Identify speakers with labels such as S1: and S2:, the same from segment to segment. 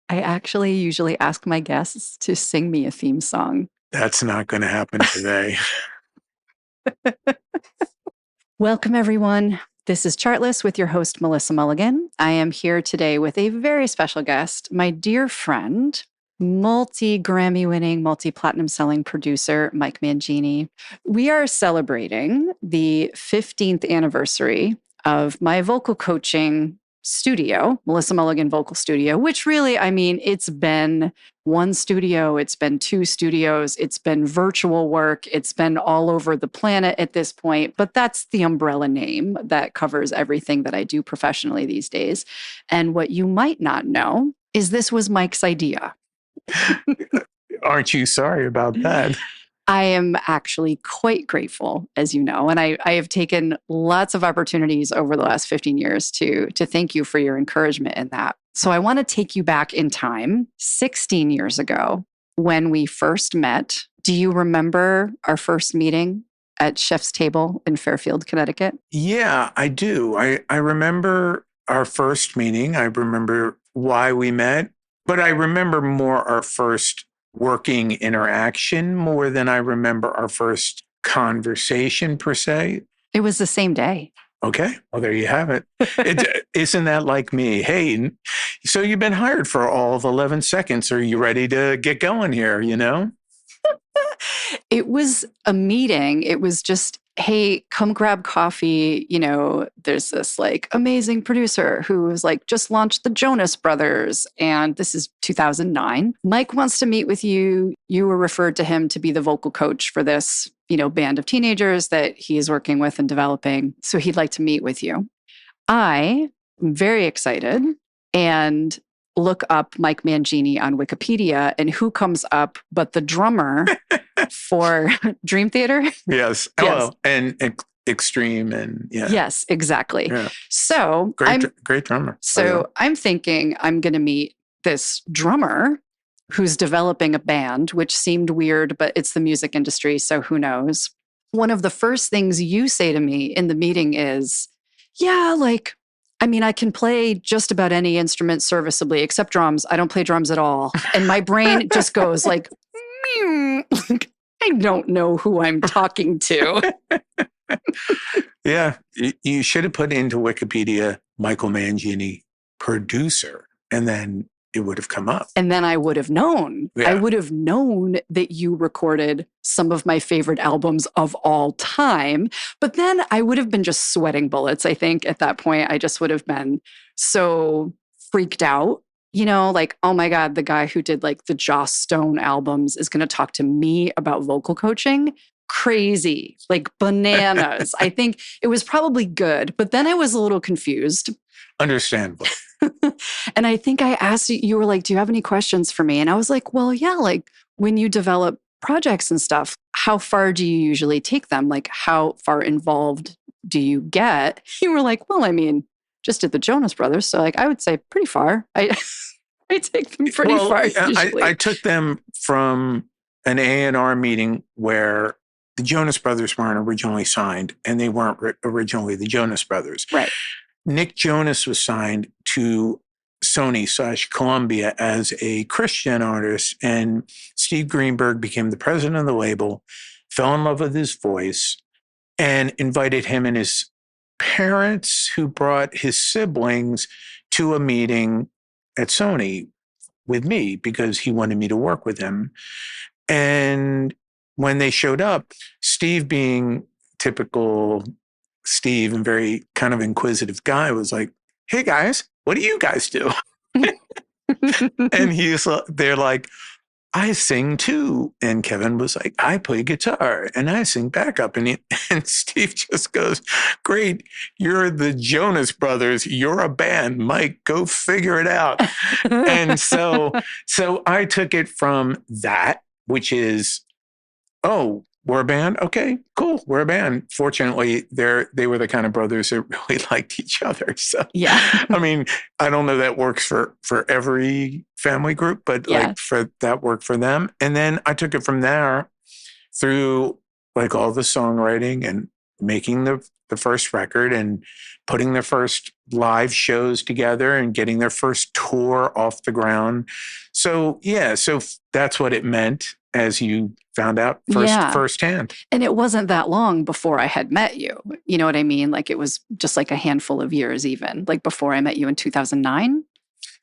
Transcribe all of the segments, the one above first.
S1: I actually usually ask my guests to sing me a theme song.
S2: That's not going to happen today.
S1: Welcome, everyone. This is Chartless with your host, Melissa Mulligan. I am here today with a very special guest, my dear friend, multi-Grammy-winning, multi-platinum selling producer, Mike Mangini. We are celebrating the 15th anniversary of my vocal coaching studio, Melissa Mulligan Vocal Studio, which really, I mean, it's been one studio, it's been two studios, it's been virtual work, it's been all over the planet at this point, but that's the umbrella name that covers everything that I do professionally these days. And what you might not know is this was Mike's idea.
S2: Aren't you sorry about that?
S1: I am actually quite grateful, as you know, and I have taken lots of opportunities over the last 15 years to thank you for your encouragement in that. So I want to take you back in time, 16 years ago, when we first met. Do you remember our first meeting at Chef's Table in Fairfield, Connecticut?
S2: Yeah, I do. I remember our first meeting. I remember why we met, but I remember more our first working interaction more than I remember our first conversation per se.
S1: It was the same day.
S2: Okay. Well, there you have it. Isn't that like me? Hey, so you've been hired for all of 11 seconds. Are you ready to get going here? You know?
S1: It was a meeting. It was just, hey, come grab coffee. You know, there's this like amazing producer who was like just launched the Jonas Brothers. And this is 2009. Mike wants to meet with you. You were referred to him to be the vocal coach for this, band of teenagers that he is working with and developing. So he'd like to meet with you. I am very excited and look up Mike Mangini on Wikipedia, and who comes up but the drummer for Dream Theater?
S2: Yes. Oh, and Extreme and yeah.
S1: Yes, exactly.
S2: Yeah.
S1: So
S2: great drummer.
S1: So I'm thinking I'm going to meet this drummer who's developing a band, which seemed weird, but it's the music industry, so who knows? One of the first things you say to me in the meeting is, yeah, I can play just about any instrument serviceably, except drums. I don't play drums at all. And my brain just goes like, I don't know who I'm talking to.
S2: Yeah, you should have put into Wikipedia, Michael Mangini, producer, and then it would have come up.
S1: And then I would have known.
S2: Yeah.
S1: I would have known that you recorded some of my favorite albums of all time. But then I would have been just sweating bullets, I think, at that point. I just would have been so freaked out. Oh my God, the guy who did like the Joss Stone albums is going to talk to me about vocal coaching. Crazy, like bananas. I think it was probably good, but then I was a little confused.
S2: Understandable.
S1: And I think I asked you were like, do you have any questions for me? And I was like, well, yeah, like when you develop projects and stuff, how far do you usually take them? Like how far involved do you get? You were like, well, just at the Jonas Brothers. So like, I would say pretty far. I take them pretty far usually.
S2: I took them from an A&R meeting where the Jonas Brothers weren't originally signed and they weren't originally the Jonas Brothers.
S1: Right.
S2: Nick Jonas was signed to Sony/Columbia as a Christian artist, and Steve Greenberg became the president of the label, fell in love with his voice, and invited him and his parents, who brought his siblings, to a meeting at Sony with me because he wanted me to work with him. And when they showed up, Steve, being typical Steve and very kind of inquisitive guy, was like, hey guys, what do you guys do? And they're like, I sing too. And Kevin was like, I play guitar and I sing backup. And Steve just goes, great, you're the Jonas Brothers. You're a band. Mike, go figure it out. And so I took it from that, which is, oh, we're a band? Okay, cool. We're a band. Fortunately, they were the kind of brothers that really liked each other. So,
S1: yeah.
S2: I don't know that works for every family group, but like for that worked for them. And then I took it from there through like all the songwriting and making the first record and putting their first live shows together and getting their first tour off the ground. So, yeah, so that's what it meant, as you found out firsthand.
S1: And it wasn't that long before I had met you. You know what I mean? Like it was just like a handful of years even, like before I met you in 2009.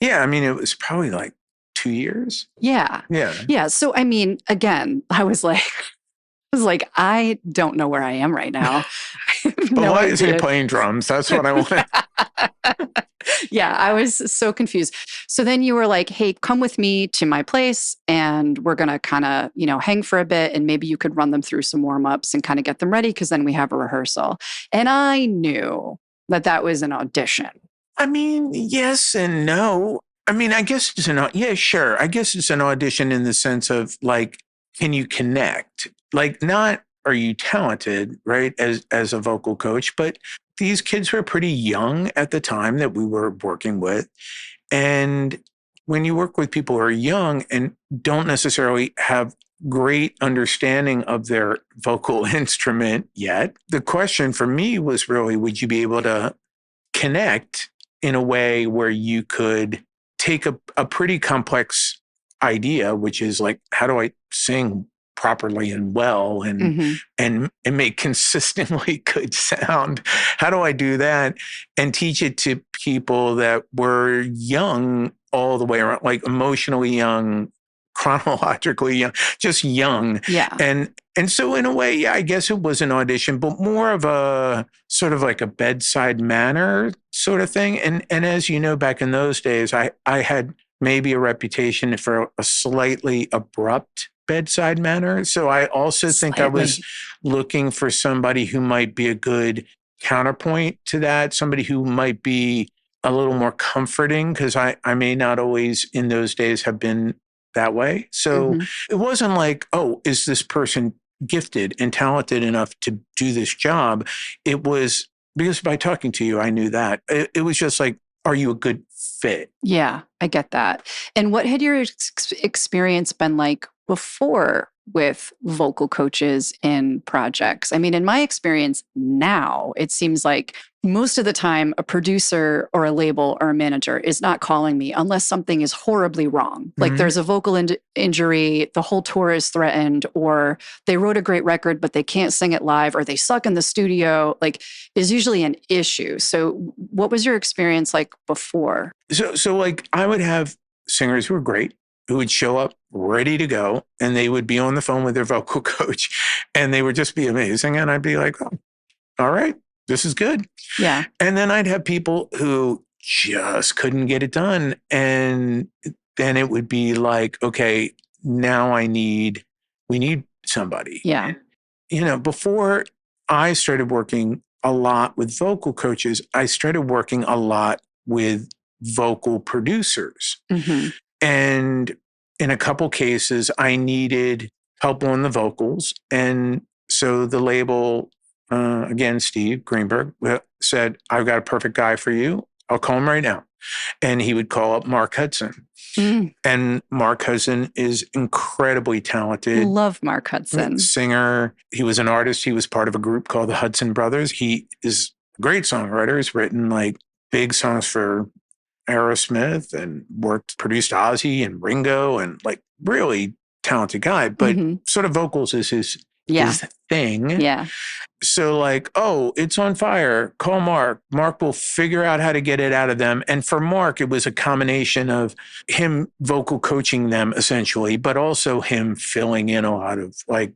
S2: Yeah, I mean, it was probably like 2 years.
S1: Yeah.
S2: Yeah.
S1: Yeah. So, I mean, again, I was like, I don't know where I am right now.
S2: But why is he playing drums? That's what I want.
S1: Yeah, I was so confused. So then you were like, hey, come with me to my place and we're going to kind of, hang for a bit and maybe you could run them through some warm-ups and kind of get them ready because then we have a rehearsal. And I knew that was an audition.
S2: I mean, yes and no. I mean, I guess it's sure. I guess it's an audition in the sense of like, can you connect? Like, not are you talented, right, as a vocal coach, but these kids were pretty young at the time that we were working with. And when you work with people who are young and don't necessarily have great understanding of their vocal instrument yet, the question for me was really, would you be able to connect in a way where you could take a pretty complex idea, which is like, how do I sing properly and well and make consistently good sound? How do I do that and teach it to people that were young all the way around, like emotionally young, chronologically young, just young.
S1: Yeah.
S2: And so in a way, yeah, I guess it was an audition, but more of a sort of like a bedside manner sort of thing. And as you know, back in those days, I had maybe a reputation for a slightly abrupt bedside manner. So I also think I was looking for somebody who might be a good counterpoint to that, somebody who might be a little more comforting, because I may not always in those days have been that way. So it wasn't like, oh, is this person gifted and talented enough to do this job? It was because by talking to you, I knew that. It was just like, are you a good fit?
S1: Yeah, I get that. And what had your experience been like before with vocal coaches in projects? I mean, in my experience now, it seems like most of the time a producer or a label or a manager is not calling me unless something is horribly wrong. Like there's a vocal injury, the whole tour is threatened, or they wrote a great record, but they can't sing it live, or they suck in the studio, like is usually an issue. So what was your experience like before?
S2: So like I would have singers who were great, who would show up ready to go, and they would be on the phone with their vocal coach, and they would just be amazing. And I'd be like, oh, all right, this is good.
S1: Yeah.
S2: And then I'd have people who just couldn't get it done. And then it would be like, okay, now we need somebody.
S1: Yeah.
S2: Before I started working a lot with vocal coaches, I started working a lot with vocal producers. And in a couple cases, I needed help on the vocals. And so the label, again, Steve Greenberg, said, I've got a perfect guy for you. I'll call him right now. And he would call up Mark Hudson. And Mark Hudson is incredibly talented.
S1: Love Mark Hudson.
S2: Singer. He was an artist. He was part of a group called the Hudson Brothers. He is a great songwriter. He's written like big songs for Aerosmith and produced Ozzy and Ringo, and like really talented guy, but sort of vocals is his thing.
S1: Yeah.
S2: So like, oh, it's on fire. Call Mark. Mark will figure out how to get it out of them. And for Mark, it was a combination of him vocal coaching them essentially, but also him filling in a lot of like,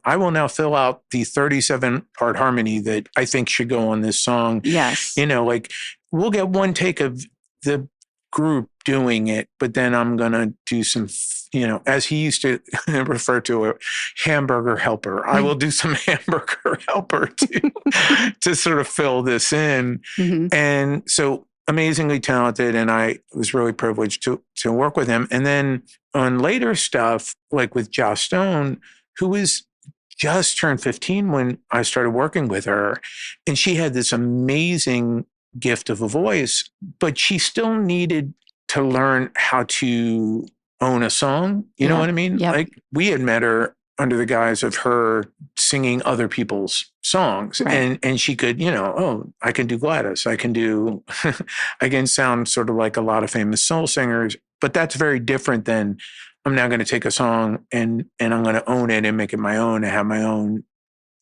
S2: I will now fill out the 37-part harmony that I think should go on this song.
S1: Yes.
S2: Like we'll get one take of the group doing it, but then I'm going to do some, as he used to refer to a hamburger helper. I will do some hamburger helper to sort of fill this in. And so amazingly talented. And I was really privileged to work with him. And then on later stuff, like with Joss Stone, who was just turned 15 when I started working with her. And she had this amazing gift of a voice, but she still needed to learn how to own a song. You know what I mean?
S1: Yep.
S2: Like we had met her under the guise of her singing other people's songs.
S1: Right.
S2: And she could, I can do Gladys. I can do, I can sound sort of like a lot of famous soul singers, but that's very different than I'm now going to take a song and I'm going to own it and make it my own and have my own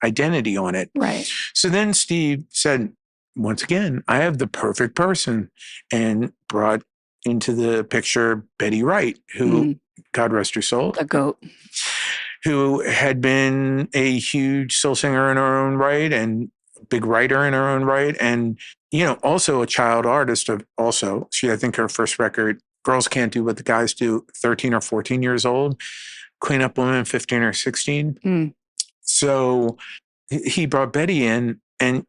S2: identity on it.
S1: Right.
S2: So then Steve said, once again, I have the perfect person, and brought into the picture Betty Wright, who, God rest her soul,
S1: a goat,
S2: who had been a huge soul singer in her own right and big writer in her own right. And, also a child artist I think her first record, Girls Can't Do What the Guys Do, 13 or 14 years old, Clean Up Women, 15 or 16. So he brought Betty in, and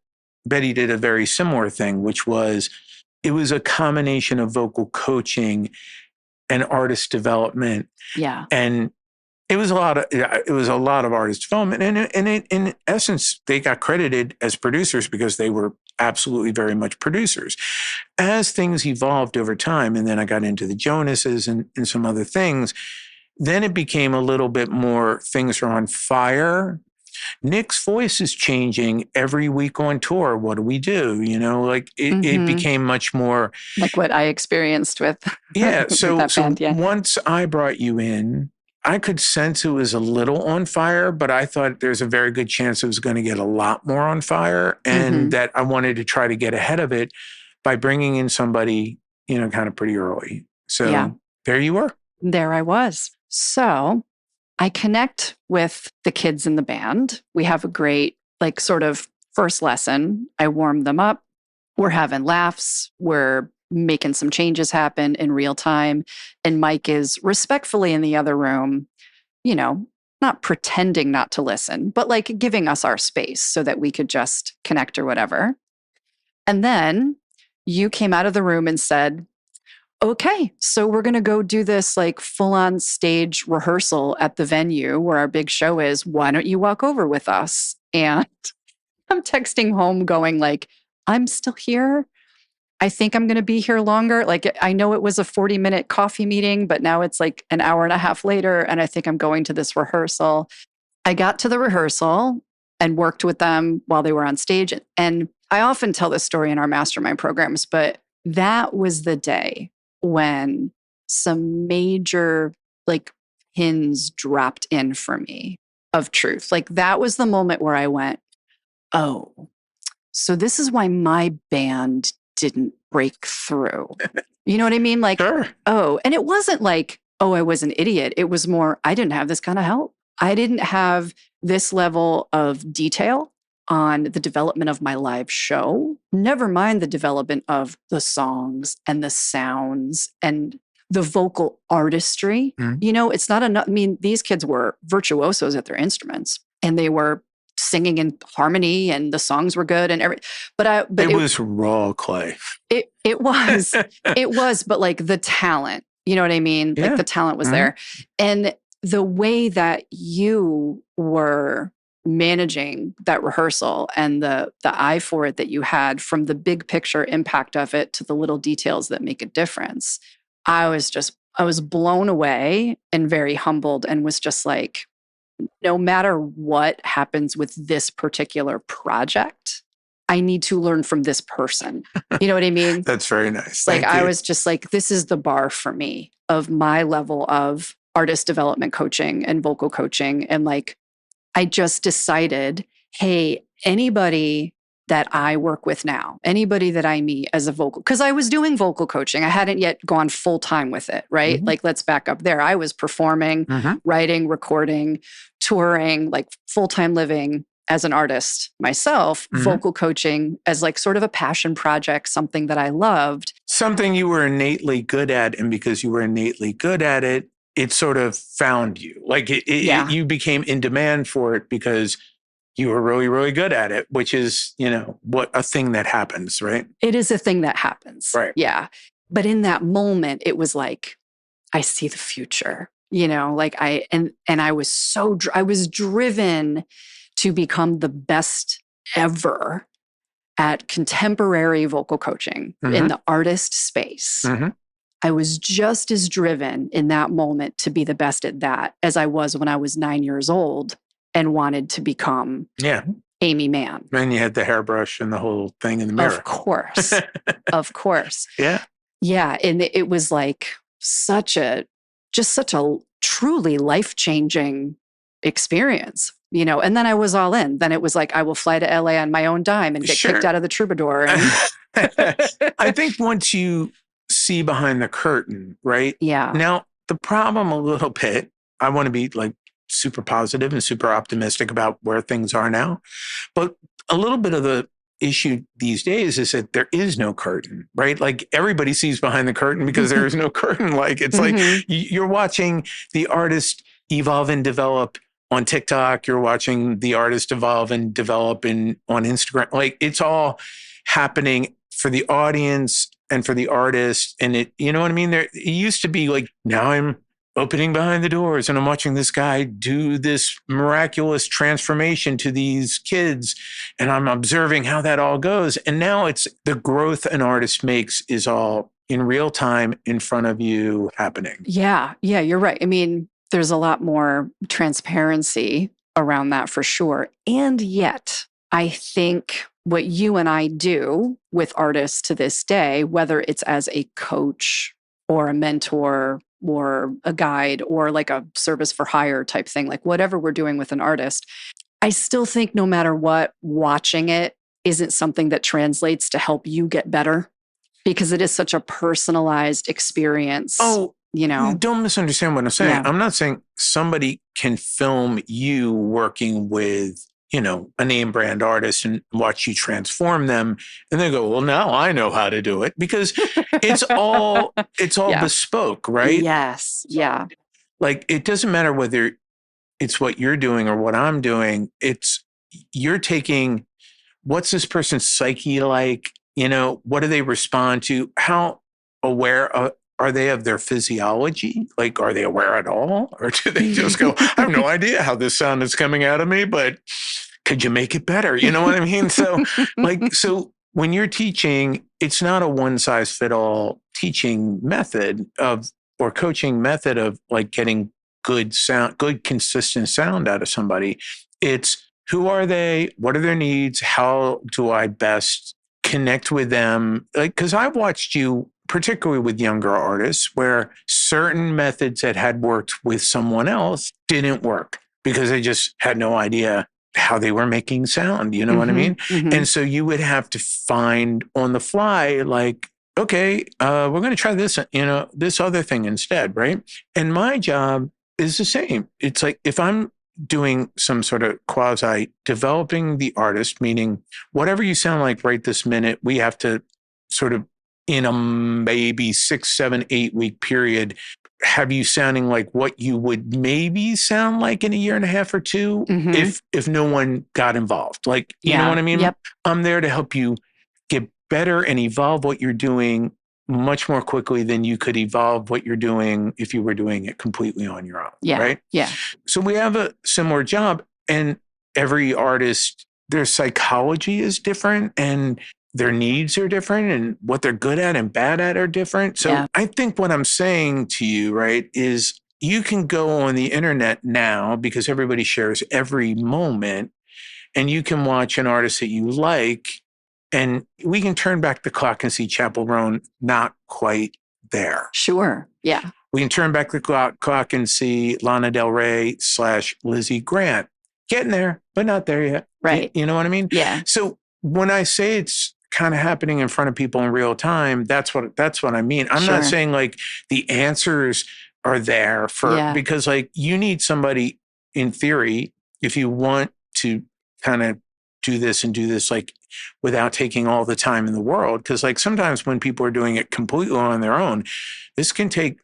S2: Betty did a very similar thing, which was, it was a combination of vocal coaching and artist development.
S1: Yeah.
S2: And it was a lot of artist development. And in essence, they got credited as producers because they were absolutely very much producers. As things evolved over time, and then I got into the Jonases and some other things, then it became a little bit more things are on fire. Nick's voice is changing every week on tour. What do we do? It became much more
S1: like what I experienced with.
S2: Yeah.
S1: with
S2: So,
S1: that band, yeah.
S2: Once I brought you in, I could sense it was a little on fire, but I thought there's a very good chance it was going to get a lot more on fire, and that I wanted to try to get ahead of it by bringing in somebody, kind of pretty early. So There you were.
S1: There I was. So I connect with the kids in the band. We have a great, sort of first lesson. I warm them up. We're having laughs. We're making some changes happen in real time. And Mike is respectfully in the other room, not pretending not to listen, but giving us our space so that we could just connect or whatever. And then you came out of the room and said, okay, so we're going to go do this full on stage rehearsal at the venue where our big show is. Why don't you walk over with us? And I'm texting home going I'm still here. I think I'm going to be here longer. I know it was a 40-minute coffee meeting, but now it's an hour and a half later. And I think I'm going to this rehearsal. I got to the rehearsal and worked with them while they were on stage. And I often tell this story in our mastermind programs, but that was the day when some major pins dropped in for me of truth. That was the moment where I went, oh, so this is why my band didn't break through. You know what I mean?
S2: Sure.
S1: Oh, and it wasn't oh, I was an idiot. It was more, I didn't have this kind of help. I didn't have this level of detail on the development of my live show, never mind the development of the songs and the sounds and the vocal artistry. It's not enough. I mean, these kids were virtuosos at their instruments, and they were singing in harmony, and the songs were good and everything. But
S2: it was raw clay.
S1: It was, but the talent, you know what I mean?
S2: Yeah.
S1: The talent was there. And the way that you were managing that rehearsal and the eye for it that you had, from the big picture impact of it to the little details that make a difference, I was blown away and very humbled, and was just no matter what happens with this particular project, I need to learn from this person. You know what I mean?
S2: That's very nice.
S1: I was just this is the bar for me of my level of artist development coaching and vocal coaching. And I just decided, hey, anybody that I work with now, anybody that I meet as a vocal, because I was doing vocal coaching. I hadn't yet gone full time with it, right? Let's back up there. I was performing, writing, recording, touring, full-time living as an artist myself, vocal coaching as sort of a passion project, something that I loved.
S2: Something you were innately good at. And because you were innately good at it, it sort of found you. You became in demand for it because you were really, really good at it, which is, what a thing that happens, right?
S1: It is a thing that happens.
S2: Right.
S1: Yeah. But in that moment, it was I see the future, I was driven to become the best ever at contemporary vocal coaching in the artist space. I was just as driven in that moment to be the best at that as I was when I was 9 years old and wanted to become Amy Mann.
S2: And you had the hairbrush and the whole thing in the mirror.
S1: Of course. Of course.
S2: Yeah.
S1: Yeah. And it was like such a truly life-changing experience, you know, and then I was all in. Then it was like, I will fly to LA on my own dime and get kicked out of the Troubadour.
S2: I think once you see behind the curtain, right?
S1: Yeah.
S2: Now, the problem a little bit, I want to be like super positive and super optimistic about where things are now. But a little bit of the issue these days is that there is no curtain, right? Like everybody sees behind the curtain because there is no curtain. Like it's like you're watching the artist evolve and develop on TikTok. You're watching the artist evolve and develop on Instagram. Like it's all happening for the audience and for the artist. And it, you know what I mean? It used to be like, now I'm opening behind the doors and I'm watching this guy do this miraculous transformation to these kids. And I'm observing how that all goes. And now it's the growth an artist makes is all in real time in front of you happening.
S1: Yeah. Yeah, you're right. I mean, there's a lot more transparency around that for sure. And yet, I think what you and I do with artists to this day, whether it's as a coach or a mentor or a guide or like a service for hire type thing, like whatever we're doing with an artist, I still think no matter what, watching it isn't something that translates to help you get better because it is such a personalized experience.
S2: Oh,
S1: you know,
S2: don't misunderstand what I'm saying.
S1: Yeah.
S2: I'm not saying somebody can film you working with, you know, a name brand artist and watch you transform them. And they go, well, now I know how to do it because it's all
S1: Yeah.
S2: bespoke, right?
S1: Yes. Yeah.
S2: Like it doesn't matter whether it's what you're doing or what I'm doing. It's you're taking what's this person's psyche like, you know, what do they respond to? How aware are they of their physiology? Like, are they aware at all? Or do they just go, I have no idea how this sound is coming out of me, but could you make it better? You know what I mean? So when you're teaching, it's not a one size fit all teaching method or coaching method of like getting good sound, good consistent sound out of somebody. It's who are they? What are their needs? How do I best connect with them? Like, because I've watched you, particularly with younger artists, where certain methods that had worked with someone else didn't work because they just had no idea how they were making sound. You know what I mean?
S1: Mm-hmm.
S2: And so you would have to find on the fly, like, okay, we're going to try this, you know, this other thing instead, right? And my job is the same. It's like if I'm doing some sort of quasi developing the artist, meaning whatever you sound like right this minute, we have to sort of in a maybe 6, 7, 8 week period, have you sounding like what you would maybe sound like in a year and a half or two if no one got involved. Like, you know what I mean?
S1: Yep.
S2: I'm there to help you get better and evolve what you're doing much more quickly than you could evolve what you're doing if you were doing it completely on your own.
S1: Yeah.
S2: Right?
S1: Yeah.
S2: So we have a similar job, and every artist, their psychology is different and their needs are different and what they're good at and bad at are different. So I think what I'm saying to you, right, is you can go on the internet now because everybody shares every moment, and you can watch an artist that you like, and we can turn back the clock and see Chappell Roan not quite there.
S1: Sure. Yeah.
S2: We can turn back the clock and see Lana Del Rey / Lizzie Grant. Getting there, but not there yet.
S1: Right.
S2: You know what I mean?
S1: Yeah.
S2: So when I say it's kind of happening in front of people in real time, that's what I mean. I'm not saying like the answers are there because like you need somebody in theory, if you want to kind of do this like without taking all the time in the world. Cause like sometimes when people are doing it completely on their own, this can take,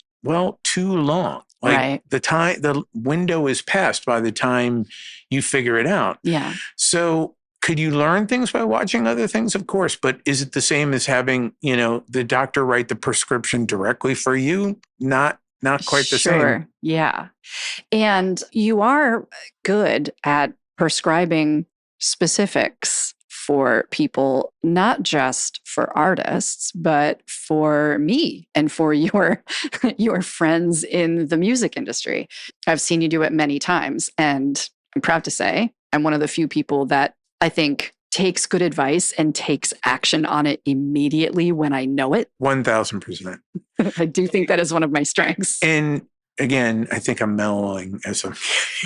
S2: too long. Like the window is passed by the time you figure it out.
S1: Yeah.
S2: So could you learn things by watching other things? Of course. But is it the same as having, the doctor write the prescription directly for you? Not quite the same.
S1: Yeah. And you are good at prescribing specifics for people, not just for artists, but for me and for your friends in the music industry. I've seen you do it many times, and I'm proud to say I'm one of the few people that I think takes good advice and takes action on it immediately when I know it.
S2: 1,000%.
S1: I do think that is one of my strengths.
S2: And again, I think I'm mellowing as I'm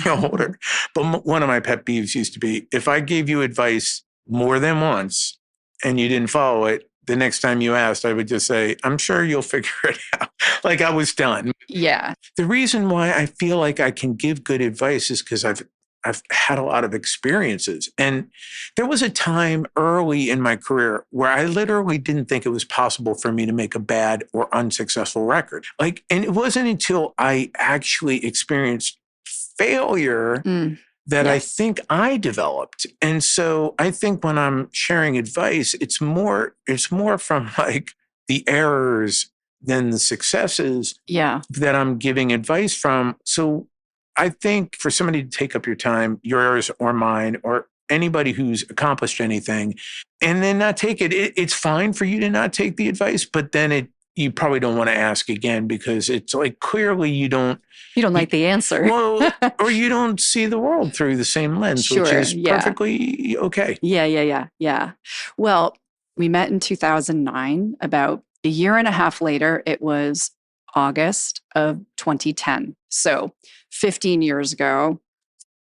S2: getting older. But one of my pet peeves used to be, if I gave you advice more than once and you didn't follow it, the next time you asked, I would just say, I'm sure you'll figure it out. Like I was done.
S1: Yeah.
S2: The reason why I feel like I can give good advice is because I've had a lot of experiences. And there was a time early in my career where I literally didn't think it was possible for me to make a bad or unsuccessful record. And it wasn't until I actually experienced failure that I think I developed. And so I think when I'm sharing advice, it's more from like the errors than the successes that I'm giving advice from. So I think for somebody to take up your time, yours or mine, or anybody who's accomplished anything, and then not take it, it's fine for you to not take the advice, but then you probably don't want to ask again because it's like clearly you don't
S1: like the answer.
S2: Well, or you don't see the world through the same lens, which is perfectly okay.
S1: Yeah. Well, we met in 2009. About a year and a half later, it was August of 2010. So 15 years ago,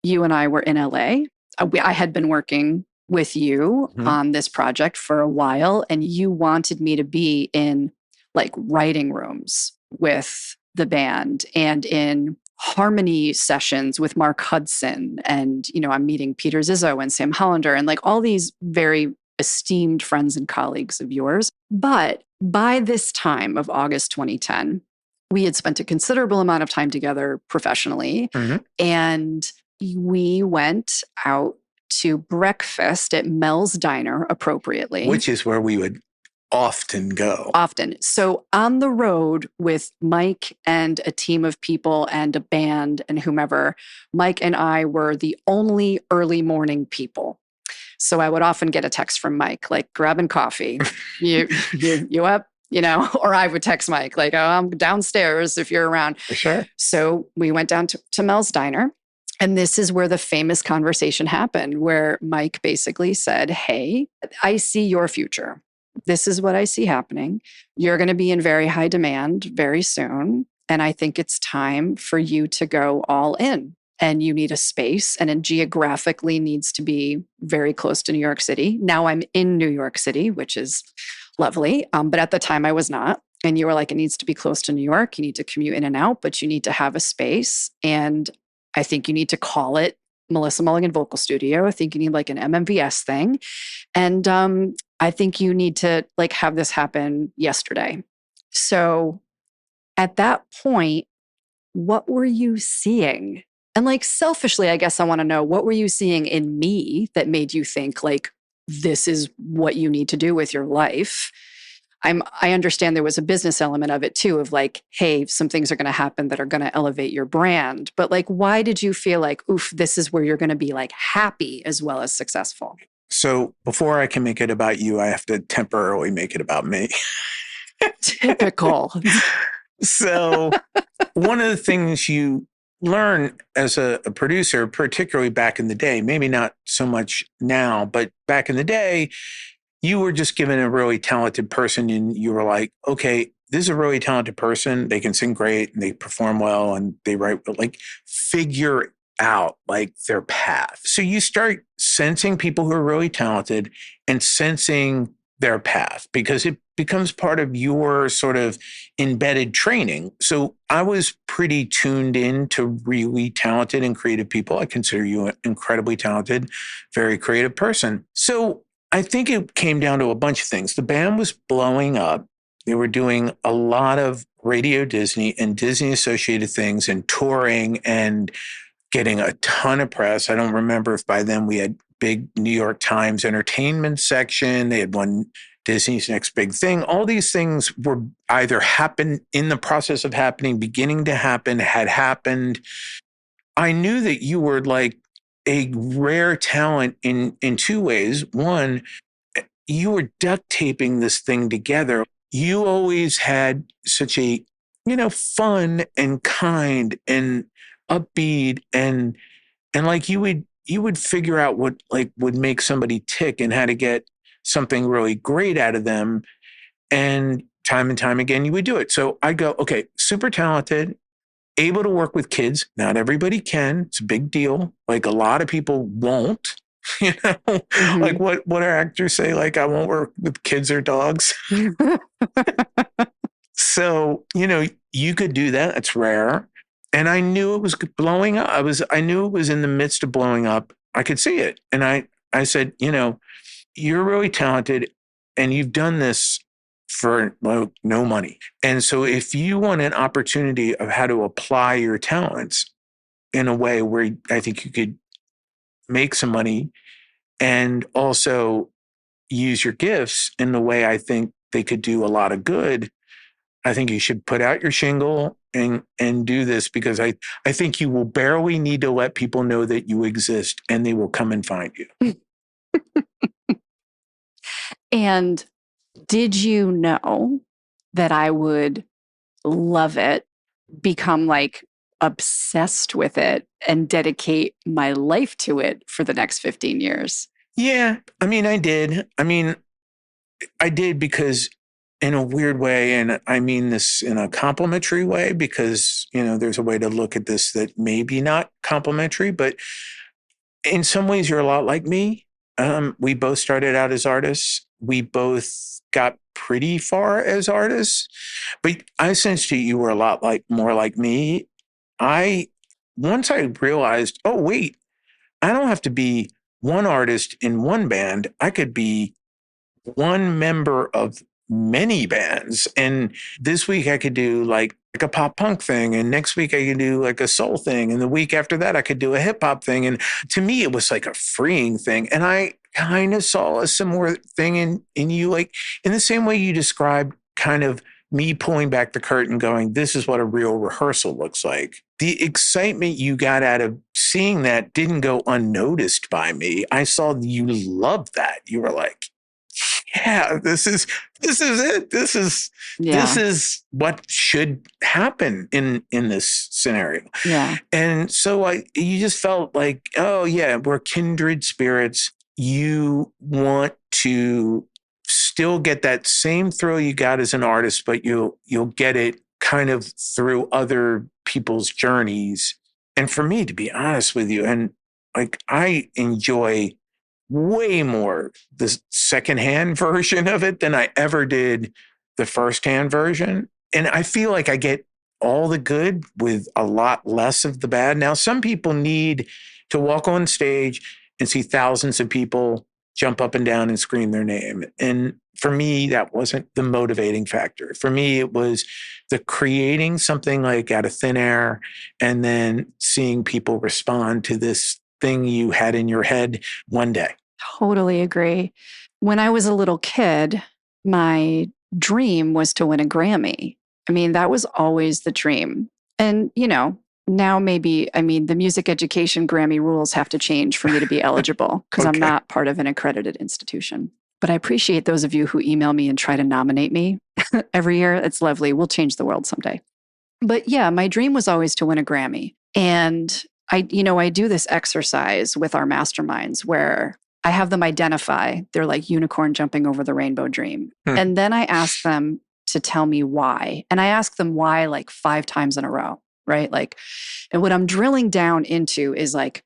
S1: you and I were in LA. I had been working with you on this project for a while, and you wanted me to be in like writing rooms with the band and in harmony sessions with Mark Hudson. And, I'm meeting Peter Zizzo and Sam Hollander and like all these very esteemed friends and colleagues of yours. But by this time of August 2010, we had spent a considerable amount of time together professionally, and we went out to breakfast at Mel's Diner, appropriately.
S2: Which is where we would often go.
S1: Often. So on the road with Mike and a team of people and a band and whomever, Mike and I were the only early morning people. So I would often get a text from Mike, like, grabbing coffee. You up? Or I would text Mike, like, oh, I'm downstairs if you're around.
S2: Sure.
S1: So we went down to Mel's Diner. And this is where the famous conversation happened, where Mike basically said, hey, I see your future. This is what I see happening. You're going to be in very high demand very soon. And I think it's time for you to go all in. And you need a space, and it geographically needs to be very close to New York City. Now I'm in New York City, which is lovely. But at the time I was not. And you were like, it needs to be close to New York. You need to commute in and out, but you need to have a space. And I think you need to call it Melissa Mulligan Vocal Studio. I think you need like an MMVS thing. And I think you need to like have this happen yesterday. So at that point, what were you seeing? And like selfishly, I guess I want to know, what were you seeing in me that made you think like, this is what you need to do with your life? I understand there was a business element of it too, of like, hey, some things are going to happen that are going to elevate your brand. But like, why did you feel like, oof, this is where you're going to be like happy as well as successful?
S2: So before I can make it about you, I have to temporarily make it about me.
S1: Typical.
S2: So one of the things you learn as a producer, particularly back in the day, maybe not so much now, but back in the day, you were just given a really talented person and you were like, okay, this is a really talented person. They can sing great and they perform well and they write, but like figure out like their path. So you start sensing people who are really talented and sensing their path because it becomes part of your sort of embedded training. So I was pretty tuned in to really talented and creative people. I consider you an incredibly talented, very creative person. So I think it came down to a bunch of things. The band was blowing up. They were doing a lot of Radio Disney and Disney associated things and touring and getting a ton of press. I don't remember if by then we had big New York Times entertainment section. They had won Disney's Next Big Thing. All these things were either happened in the process of happening, beginning to happen, had happened. I knew that you were like a rare talent in two ways. One, you were duct taping this thing together. You always had such a, fun and kind and upbeat and like you would figure out what like would make somebody tick and how to get something really great out of them. And time again, you would do it. So I go, okay, super talented, able to work with kids. Not everybody can. It's a big deal. Like a lot of people won't. Like what our actors say, like I won't work with kids or dogs. So, you could do that. It's rare. And I knew it was blowing up. I knew it was in the midst of blowing up. I could see it. And I said, you're really talented and you've done this for no money. And so if you want an opportunity of how to apply your talents in a way where I think you could make some money and also use your gifts in the way I think they could do a lot of good, I think you should put out your shingle and do this, because I think you will barely need to let people know that you exist and they will come and find you.
S1: And did you know that I would love it, become like obsessed with it, and dedicate my life to it for the next 15 years?
S2: Yeah, I did. I did because in a weird way, and I mean this in a complimentary way, because, there's a way to look at this that maybe not complimentary, but in some ways you're a lot like me. We both started out as artists. We both got pretty far as artists, but I sensed you were a lot more like me. Once I realized, oh, wait, I don't have to be one artist in one band. I could be one member of many bands. And this week I could do like a pop punk thing. And next week I could do like a soul thing. And the week after that, I could do a hip hop thing. And to me, it was like a freeing thing. And I kind of saw a similar thing in you, like in the same way you described kind of me pulling back the curtain going, this is what a real rehearsal looks like. The excitement you got out of seeing that didn't go unnoticed by me. I saw you loved that. You were like, yeah, this is it. This is what should happen in this scenario.
S1: Yeah.
S2: And so you just felt like, oh yeah, we're kindred spirits. You want to still get that same thrill you got as an artist, but you'll get it kind of through other people's journeys. And for me, to be honest with you, and like I enjoy way more the secondhand version of it than I ever did the firsthand version. And I feel like I get all the good with a lot less of the bad. Now, some people need to walk on stage and see thousands of people jump up and down and scream their name. And for me, that wasn't the motivating factor. For me, it was the creating something like out of thin air and then seeing people respond to this thing you had in your head one day.
S1: Totally agree. When I was a little kid, my dream was to win a Grammy. That was always the dream. And, now maybe, the music education Grammy rules have to change for me to be eligible because
S2: Okay.
S1: I'm not part of an accredited institution. But I appreciate those of you who email me and try to nominate me every year. It's lovely. We'll change the world someday. But yeah, my dream was always to win a Grammy. And I do this exercise with our masterminds where I have them identify their like unicorn jumping over the rainbow dream. And then I ask them to tell me why. And I ask them why like 5 times in a row, right? Like, and what I'm drilling down into is like,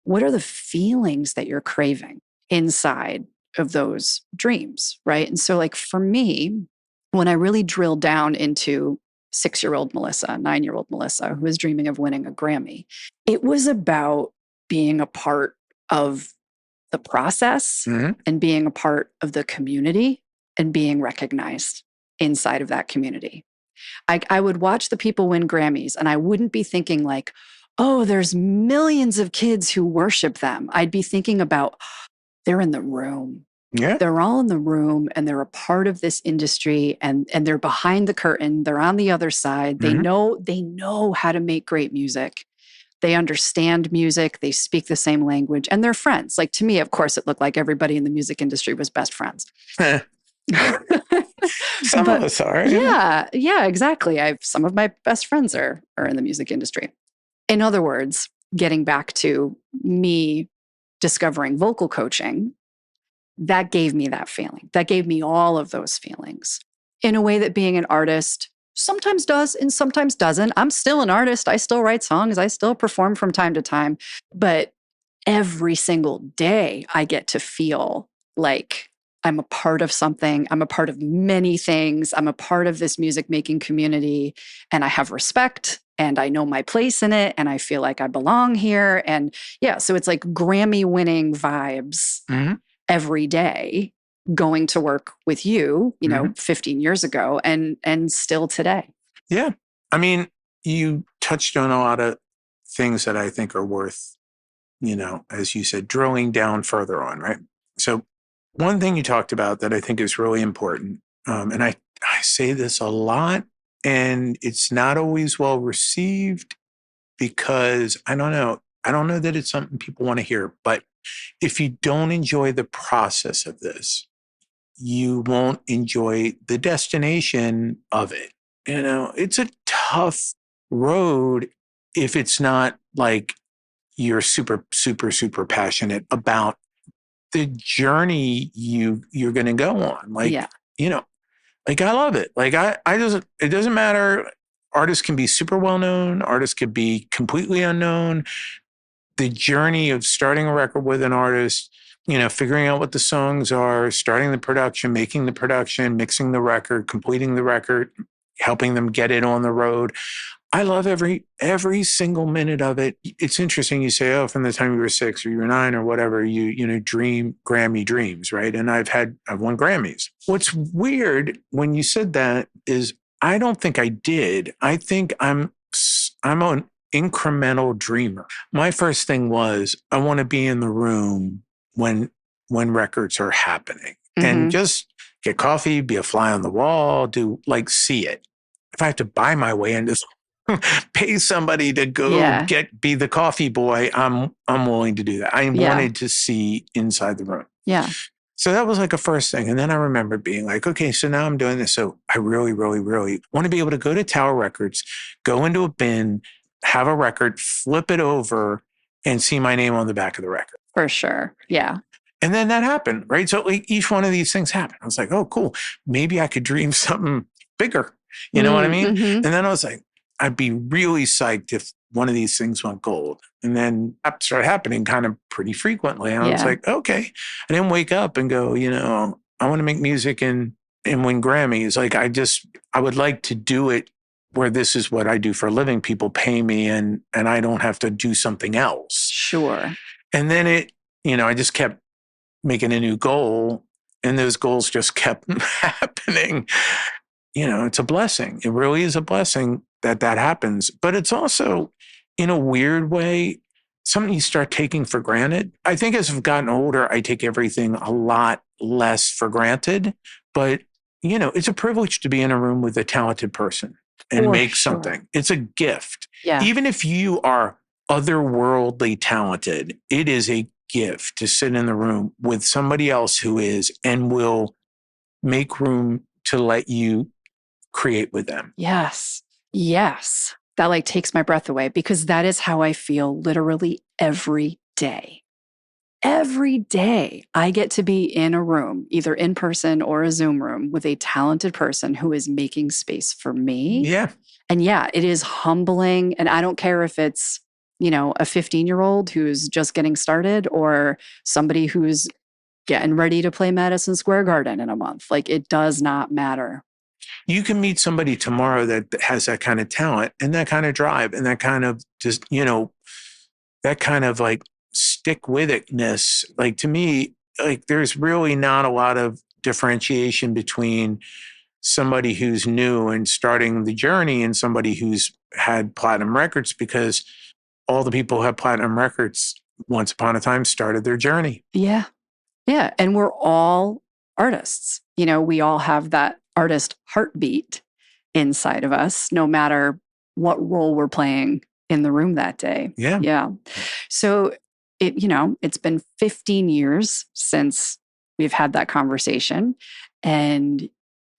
S1: what are the feelings that you're craving inside of those dreams, right? And so like for me, when I really drill down into 6-year-old Melissa, 9-year-old Melissa, who was dreaming of winning a Grammy, it was about being a part of the process and being a part of the community and being recognized inside of that community. I would watch the people win Grammys and I wouldn't be thinking like, oh, there's millions of kids who worship them. I'd be thinking about they're in the room.
S2: Yeah.
S1: They're all in the room and they're a part of this industry and they're behind the curtain. They're on the other side. They know how to make great music. They understand music, they speak the same language, and they're friends. Like to me, of course, it looked like everybody in the music industry was best friends.
S2: Some of us are.
S1: Yeah, exactly. Some of my best friends are in the music industry. In other words, getting back to me discovering vocal coaching, that gave me that feeling. That gave me all of those feelings in a way that being an artist sometimes does and sometimes doesn't. I'm still an artist. I still write songs. I still perform from time to time. But every single day, I get to feel like I'm a part of something. I'm a part of many things. I'm a part of this music making community, and I have respect and I know my place in it and I feel like I belong here. And yeah, so it's like Grammy winning vibes every day going to work with you, 15 years ago and still today.
S2: Yeah. I mean, you touched on a lot of things that I think are worth, as you said, drilling down further on, right? So one thing you talked about that I think is really important, and I say this a lot, and it's not always well received because I don't know that it's something people want to hear, but if you don't enjoy the process of this, you won't enjoy the destination of it. It's a tough road if it's not like you're super, super, super passionate about the journey you're going to go on. Like, like I love it. Like it doesn't matter. Artists can be super well known. Artists could be completely unknown. The journey of starting a record with an artist, figuring out what the songs are, starting the production, making the production, mixing the record, completing the record, helping them get it on the road. I love every single minute of it. It's interesting. You say, from the time you were 6 or you were 9 or whatever, you dream Grammy dreams, right? And I've won Grammys. What's weird when you said that is I don't think I did. I think I'm an incremental dreamer. My first thing was I want to be in the room when records are happening and just get coffee, be a fly on the wall, see it. If I have to buy my way into pay somebody to go be the coffee boy, I'm willing to do that. I wanted to see inside the room.
S1: Yeah.
S2: So that was like a first thing. And then I remember being like, okay, so now I'm doing this. So I really, really, really want to be able to go to Tower Records, go into a bin, have a record, flip it over and see my name on the back of the record.
S1: For sure. Yeah.
S2: And then that happened, right? So like each one of these things happened. I was like, oh, cool. Maybe I could dream something bigger. You know what I mean? And then I was like, I'd be really psyched if one of these things went gold. And then that started happening kind of pretty frequently. And I was like, okay. I didn't wake up and go, I want to make music and win Grammys. Like I would like to do it where this is what I do for a living. People pay me and I don't have to do something else.
S1: Sure.
S2: And then I just kept making a new goal and those goals just kept happening. It's a blessing. It really is a blessing that happens. But it's also, in a weird way, something you start taking for granted. I think as I've gotten older, I take everything a lot less for granted. But, it's a privilege to be in a room with a talented person and make something. It's a gift.
S1: Yeah.
S2: Even if you are otherworldly talented, it is a gift to sit in the room with somebody else who is and will make room to let you create with them.
S1: Yes. That takes my breath away because that is how I feel literally every day. Every day I get to be in a room, either in person or a Zoom room with a talented person who is making space for me.
S2: Yeah.
S1: And it is humbling. And I don't care if it's, a 15-year-old who's just getting started or somebody who's getting ready to play Madison Square Garden in a month. It does not matter.
S2: You can meet somebody tomorrow that has that kind of talent and that kind of drive and that kind of just, that kind of stick with itness. To me, there's really not a lot of differentiation between somebody who's new and starting the journey and somebody who's had platinum records because all the people who have platinum records once upon a time started their journey.
S1: Yeah. Yeah. And we're all artists. We all have that artist heartbeat inside of us, no matter what role we're playing in the room that day.
S2: Yeah.
S1: Yeah. So it's been 15 years since we've had that conversation, and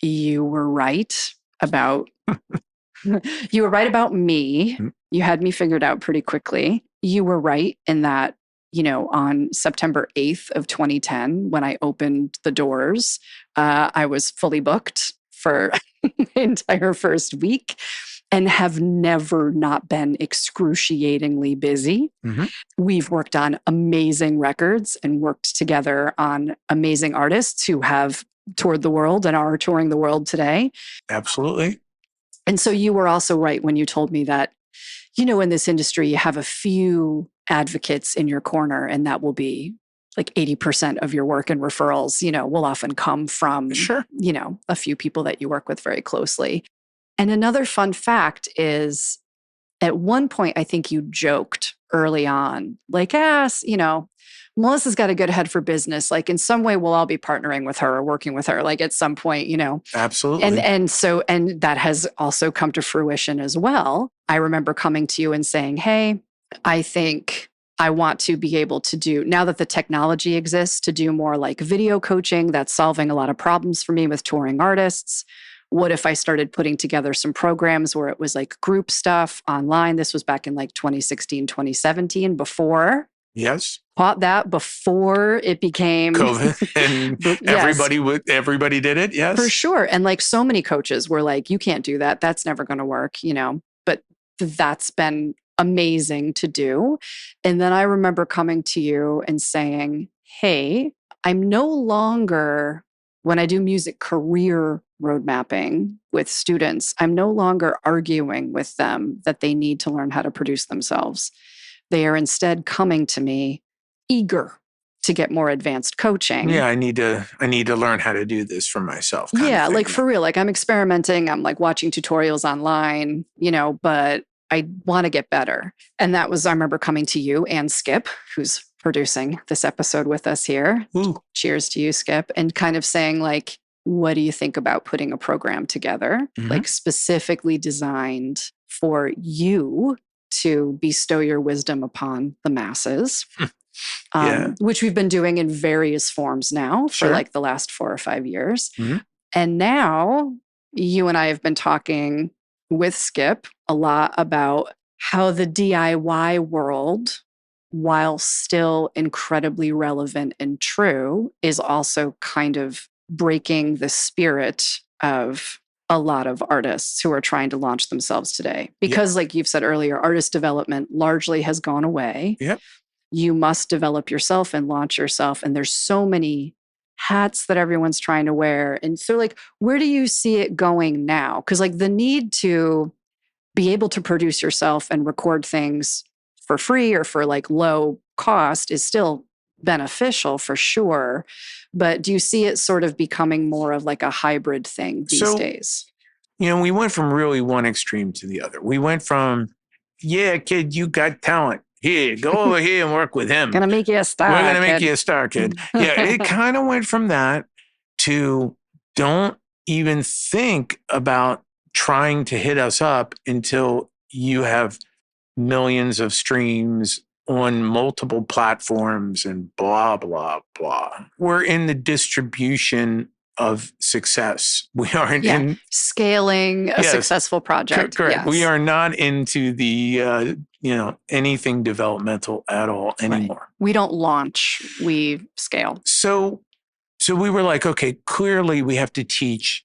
S1: you were right about me. You had me figured out pretty quickly. You were right in that, on September 8th of 2010, when I opened the doors, I was fully booked for the entire first week and have never not been excruciatingly busy.
S2: Mm-hmm.
S1: We've worked on amazing records and worked together on amazing artists who have toured the world and are touring the world today.
S2: Absolutely.
S1: And so you were also right when you told me that, in this industry, you have a few advocates in your corner, and that will be like 80% of your work and referrals, will often come from,
S2: Sure.
S1: A few people that you work with very closely. And another fun fact is, at one point, I think you joked early on, like, Melissa's got a good head for business. Like, in some way, we'll all be partnering with her or working with her, like at some point,
S2: Absolutely.
S1: And that has also come to fruition as well. I remember coming to you and saying, hey, I think I want to be able to do, now that the technology exists, to do more like video coaching that's solving a lot of problems for me with touring artists. What if I started putting together some programs where it was like group stuff online? This was back in like 2016, 2017, before.
S2: Yes.
S1: Before it became
S2: COVID, and
S1: yes.
S2: everybody did it. Yes.
S1: For sure. And like so many coaches were like, you can't do that. That's never going to work, but that's been amazing to do. And then I remember coming to you and saying, hey, I'm no longer, when I do music career road mapping with students, I'm no longer arguing with them that they need to learn how to produce themselves. They are instead coming to me eager to get more advanced coaching.
S2: Yeah, I need to learn how to do this for myself.
S1: Yeah, like for real. Like I'm experimenting. I'm like watching tutorials online, but I want to get better. And that was, I remember coming to you and Skip, who's producing this episode with us here.
S2: Ooh.
S1: Cheers to you, Skip. And kind of saying like, what do you think about putting a program together, like specifically designed for you to bestow your wisdom upon the masses, which we've been doing in various forms now for like the last 4 or 5 years.
S2: Mm-hmm.
S1: And now you and I have been talking with Skip a lot about how the DIY world, while still incredibly relevant and true, is also kind of breaking the spirit of a lot of artists who are trying to launch themselves today. Because like you've said earlier, artist development largely has gone away.
S2: Yep.
S1: You must develop yourself and launch yourself. And there's so many hats that everyone's trying to wear. And so like, where do you see it going now? Because like the need to be able to produce yourself and record things for free or for like low cost is still beneficial for sure. But do you see it sort of becoming more of like a hybrid thing these days?
S2: We went from really one extreme to the other. We went from, yeah, kid, you got talent. Here, go over here and work with him.
S1: Gonna make you a star.
S2: We're gonna make you a star, kid. Yeah, it kind of went from that to don't even think about trying to hit us up until you have millions of streams on multiple platforms and blah, blah, blah. We're in the distribution of success. We aren't in
S1: scaling a successful project.
S2: Correct.
S1: Yes.
S2: We are not into the, anything developmental at all anymore.
S1: Right. We don't launch, we scale.
S2: So we were like, okay, clearly we have to teach,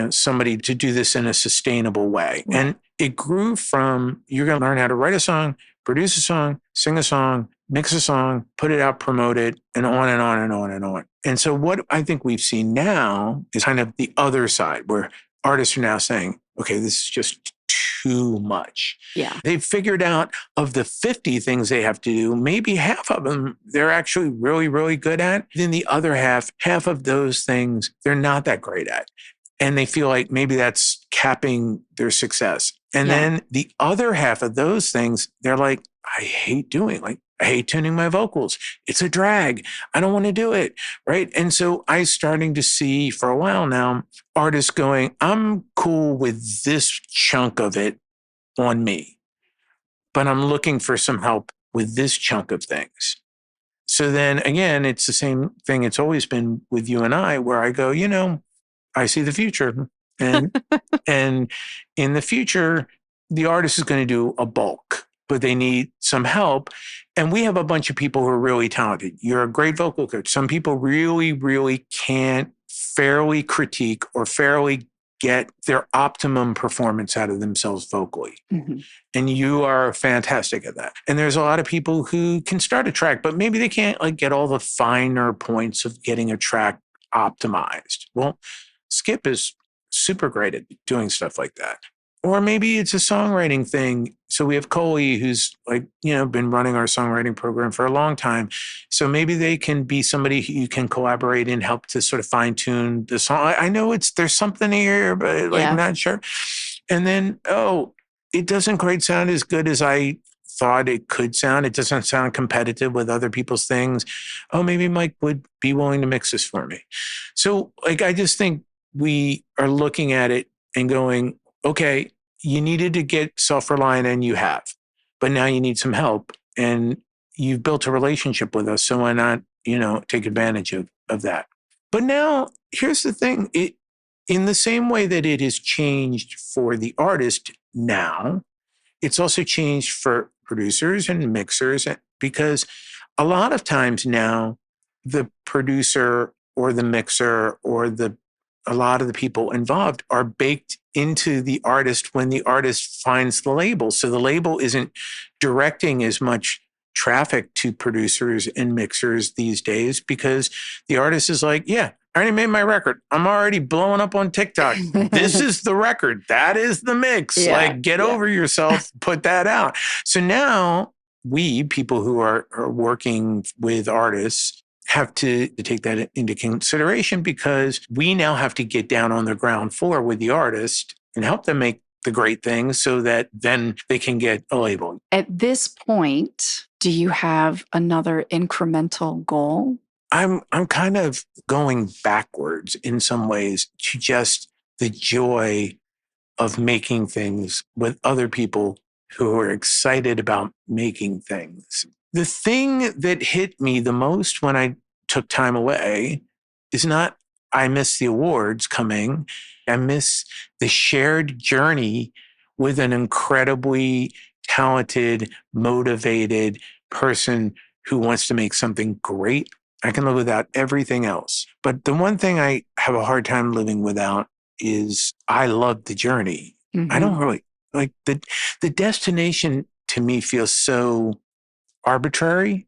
S2: somebody to do this in a sustainable way. Right. And it grew from, you're going to learn how to write a song, produce a song, sing a song, mix a song, put it out, promote it, and on and on and on and on. And so what I think we've seen now is kind of the other side where artists are now saying, okay, this is just too much.
S1: Yeah.
S2: They've figured out of the 50 things they have to do, maybe half of them they're actually really, really good at. Then the other half of those things, they're not that great at. And they feel like maybe that's capping their success. And then the other half of those things, they're like, I hate doing. Like, I hate tuning my vocals. It's a drag. I don't want to do it. Right. And so I'm starting to see for a while now, artists going, I'm cool with this chunk of it on me. but I'm looking for some help with this chunk of things. So then again, it's the same thing it's always been with you and I, where I go, I see the future. And and in the future, the artist is going to do a bulk, but they need some help. And we have a bunch of people who are really talented. You're a great vocal coach. Some people really, really can't fairly critique or fairly get their optimum performance out of themselves vocally.
S1: Mm-hmm.
S2: And you are fantastic at that. And there's a lot of people who can start a track, but maybe they can't get all the finer points of getting a track optimized. Well, Skip is super great at doing stuff like that. Or maybe it's a songwriting thing. So we have Coley, who's been running our songwriting program for a long time. So maybe they can be somebody who you can collaborate and help to sort of fine tune the song. I know there's something here, but not sure. And then, it doesn't quite sound as good as I thought it could sound. It doesn't sound competitive with other people's things. Oh, maybe Mike would be willing to mix this for me. So I just think we are looking at it and going, okay, you needed to get self-reliant and you have, but now you need some help and you've built a relationship with us. So why not, take advantage of that? But now here's the thing. In the same way that it has changed for the artist now, it's also changed for producers and mixers, because a lot of times now the producer or the mixer or a lot of the people involved are baked into the artist when the artist finds the label. So the label isn't directing as much traffic to producers and mixers these days, because the artist is like, yeah, I already made my record. I'm already blowing up on TikTok. This is the record. That is the mix. Get over yourself, put that out. So now we, people who are working with artists, have to take that into consideration, because we now have to get down on the ground floor with the artist and help them make the great things so that then they can get a label.
S1: At this point, do you have another incremental goal?
S2: I'm kind of going backwards in some ways to just the joy of making things with other people who are excited about making things. The thing that hit me the most when I took time away is not, I miss the awards coming. I miss the shared journey with an incredibly talented, motivated person who wants to make something great. I can live without everything else. But the one thing I have a hard time living without is I love the journey. Mm-hmm. I don't really the destination to me feels so arbitrary.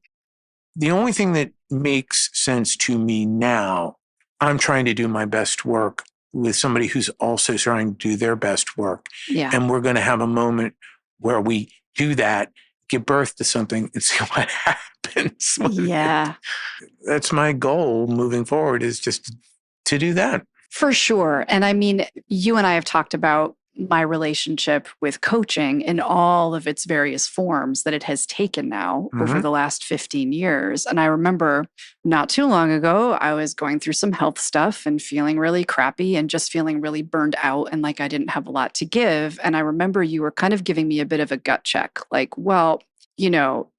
S2: The only thing that makes sense to me now, I'm trying to do my best work with somebody who's also trying to do their best work.
S1: Yeah.
S2: And we're going to have a moment where we do that, give birth to something, and see what happens.
S1: Yeah.
S2: That's my goal moving forward, is just to do that.
S1: For sure. And I mean, you and I have talked about my relationship with coaching in all of its various forms that it has taken now over the last 15 years. And I remember not too long ago, I was going through some health stuff and feeling really crappy and just feeling really burned out and like I didn't have a lot to give. And I remember you were kind of giving me a bit of a gut check, like, well,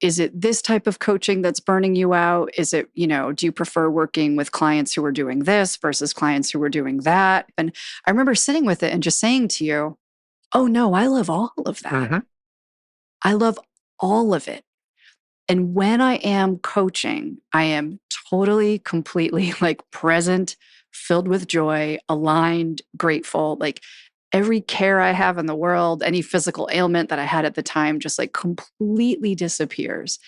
S1: is it this type of coaching that's burning you out? Is it, do you prefer working with clients who are doing this versus clients who are doing that? And I remember sitting with it and just saying to you, oh no, I love all of that. Mm-hmm. I love all of it. And when I am coaching, I am totally, completely present, filled with joy, aligned, grateful, every care I have in the world, any physical ailment that I had at the time just completely disappears.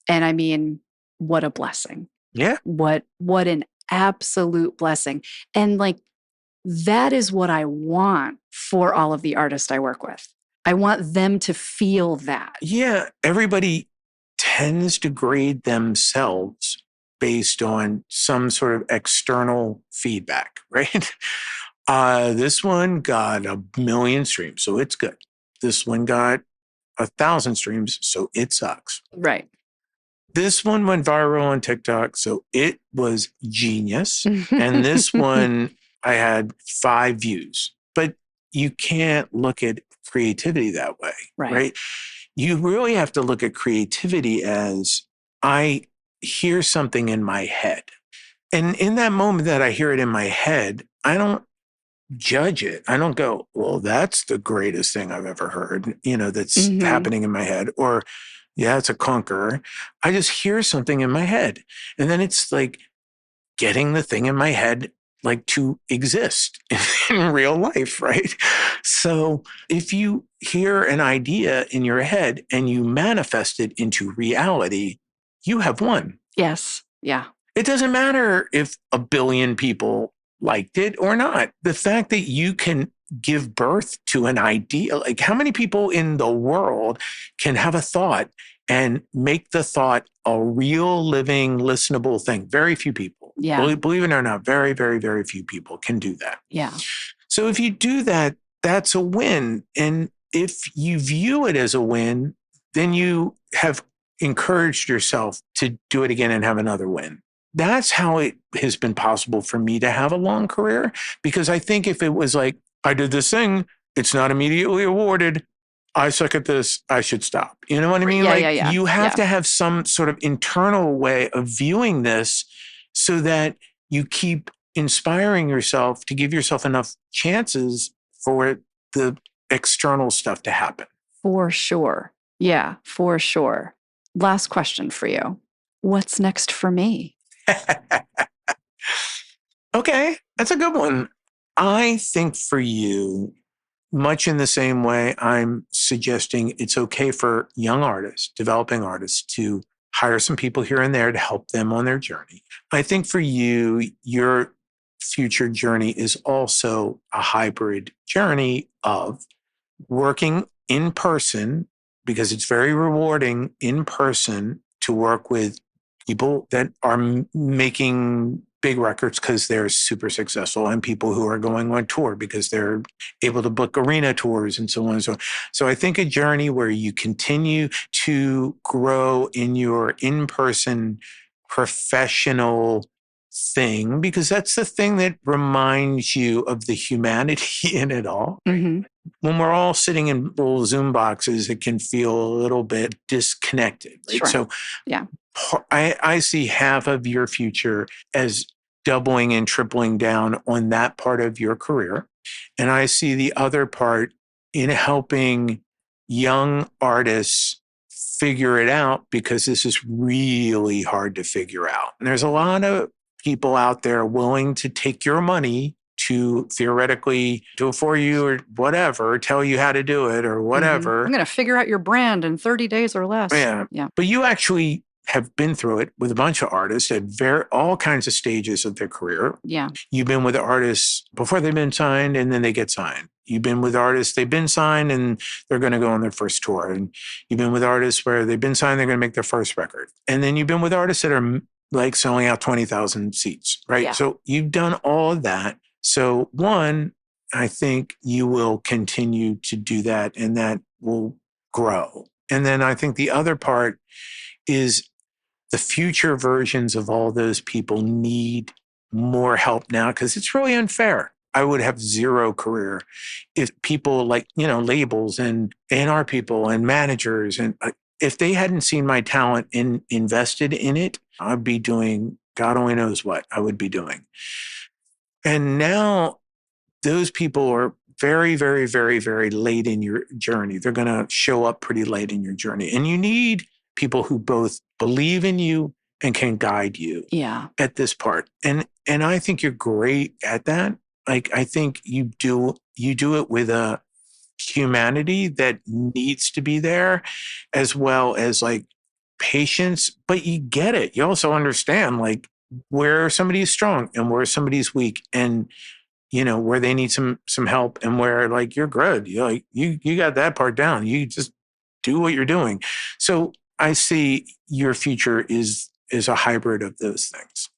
S1: And I mean, what a blessing.
S2: Yeah.
S1: What an absolute blessing. And that is what I want for all of the artists I work with. I want them to feel that.
S2: Yeah. Everybody tends to grade themselves based on some sort of external feedback, right? This one got 1 million streams, so it's good. This one got 1,000 streams, so it sucks.
S1: Right.
S2: This one went viral on TikTok, so it was genius. And this one, I had 5 views. But you can't look at creativity that way, right? you really have to look at creativity as I hear something in my head. And in that moment that I hear it in my head, I don't judge it. I don't go, well, that's the greatest thing I've ever heard, that's happening in my head. Or, yeah, it's a clunker. I just hear something in my head. And then it's like getting the thing in my head like to exist in real life, right? So if you hear an idea in your head and you manifest it into reality, you have won.
S1: Yes. Yeah.
S2: It doesn't matter if 1 billion people liked it or not. The fact that you can give birth to an idea, like how many people in the world can have a thought and make the thought a real, living, listenable thing? Very few people.
S1: Yeah.
S2: Believe it or not, very, very, very few people can do that.
S1: Yeah.
S2: So if you do that, that's a win. And if you view it as a win, then you have encouraged yourself to do it again and have another win. That's how it has been possible for me to have a long career. Because I think if it was like, I did this thing, it's not immediately awarded, I suck at this, I should stop. You know what I mean?
S1: Yeah.
S2: You have to have some sort of internal way of viewing this so that you keep inspiring yourself to give yourself enough chances for the external stuff to happen.
S1: For sure. Yeah, for sure. Last question for you. What's next for me?
S2: Okay, that's a good one. I think for you, much in the same way I'm suggesting it's okay for young artists, developing artists, to hire some people here and there to help them on their journey. I think for you, your future journey is also a hybrid journey of working in person, because it's very rewarding in person to work with people that are making big records because they're super successful, and people who are going on tour because they're able to book arena tours and so on and so on. So I think a journey where you continue to grow in your in-person professional thing, because that's the thing that reminds you of the humanity in it all.
S1: Mm-hmm.
S2: When we're all sitting in little Zoom boxes, it can feel a little bit disconnected. Right?
S1: Sure.
S2: So
S1: yeah,
S2: I see half of your future as doubling and tripling down on that part of your career. And I see the other part in helping young artists figure it out, because this is really hard to figure out. And there's a lot of people out there willing to take your money to theoretically do it for you or whatever, tell you how to do it or whatever.
S1: Mm-hmm. I'm going to figure out your brand in 30 days or less.
S2: Yeah. But you actually have been through it with a bunch of artists at all kinds of stages of their career.
S1: Yeah.
S2: You've been with artists before they've been signed and then they get signed. You've been with artists, they've been signed and they're going to go on their first tour. And you've been with artists where they've been signed, they're going to make their first record. And then you've been with artists that are like selling out 20,000 seats, right?
S1: Yeah.
S2: So you've done all of that. So one, I think you will continue to do that and that will grow. And then I think the other part is the future versions of all those people need more help now, because it's really unfair. I would have zero career if people like, labels and A&R people and managers, and if they hadn't seen my talent and invested in it, I'd be doing God only knows what I would be doing. And now those people are very, very, very, very late in your journey. They're going to show up pretty late in your journey. And you need people who both believe in you and can guide you at this part. And I think you're great at that. Like, I think you do it with a humanity that needs to be there, as well as like patience, but you get it. You also understand like where somebody is strong and where somebody's weak, and where they need some help, and where like you're good. You got that part down. You just do what you're doing. So I see your future is a hybrid of those things.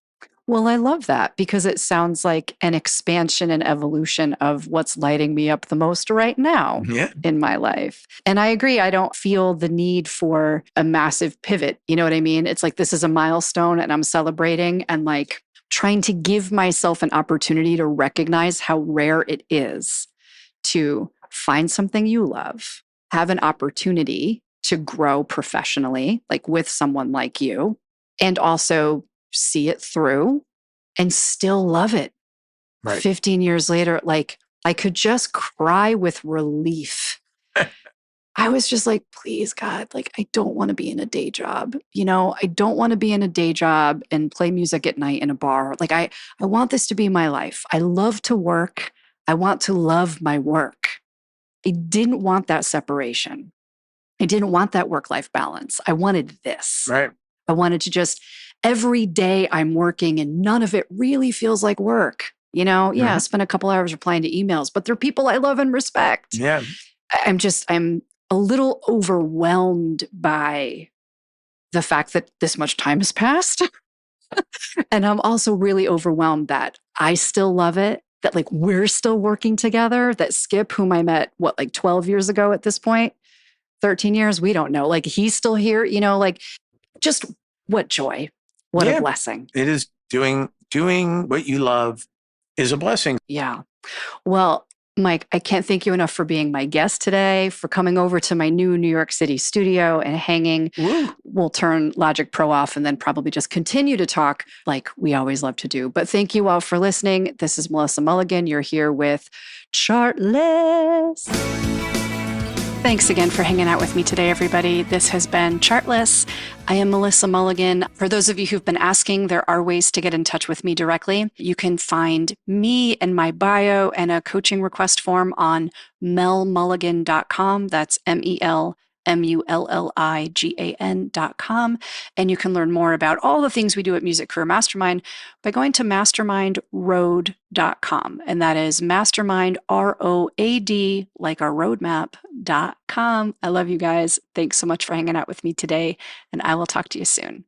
S1: Well, I love that, because it sounds like an expansion and evolution of what's lighting me up the most right now in my life. And I agree. I don't feel the need for a massive pivot. You know what I mean? It's like, this is a milestone and I'm celebrating and like trying to give myself an opportunity to recognize how rare it is to find something you love, have an opportunity to grow professionally, like with someone like you, and also see it through and still love it.
S2: Right.
S1: 15 years later, like I could just cry with relief. I was just like, please, God, like, I don't want to be in a day job. I don't want to be in a day job and play music at night in a bar. Like, I want this to be my life. I love to work. I want to love my work. I didn't want that separation. I didn't want that work-life balance. I wanted this.
S2: Right.
S1: I wanted to just, every day I'm working and none of it really feels like work. I spend a couple hours replying to emails, but they're people I love and respect.
S2: Yeah.
S1: I'm a little overwhelmed by the fact that this much time has passed. And I'm also really overwhelmed that I still love it, that like we're still working together, that Skip, whom I met, 12 years ago at this point, 13 years, we don't know. Like he's still here, like just what joy, what a blessing.
S2: It is doing what you love is a blessing.
S1: Yeah. Well, Mike, I can't thank you enough for being my guest today, for coming over to my new New York City studio and hanging.
S2: Woo.
S1: We'll turn Logic Pro off and then probably just continue to talk like we always love to do. But thank you all for listening. This is Melissa Mulligan. You're here with Chartless. Thanks again for hanging out with me today, everybody. This has been Chartless. I am Melissa Mulligan. For those of you who've been asking, there are ways to get in touch with me directly. You can find me and my bio and a coaching request form on melmulligan.com. That's MELMULLIGAN.com. And you can learn more about all the things we do at Music Career Mastermind by going to mastermindroad.com. And that is mastermind, ROAD, like our roadmap.com. I love you guys. Thanks so much for hanging out with me today. And I will talk to you soon.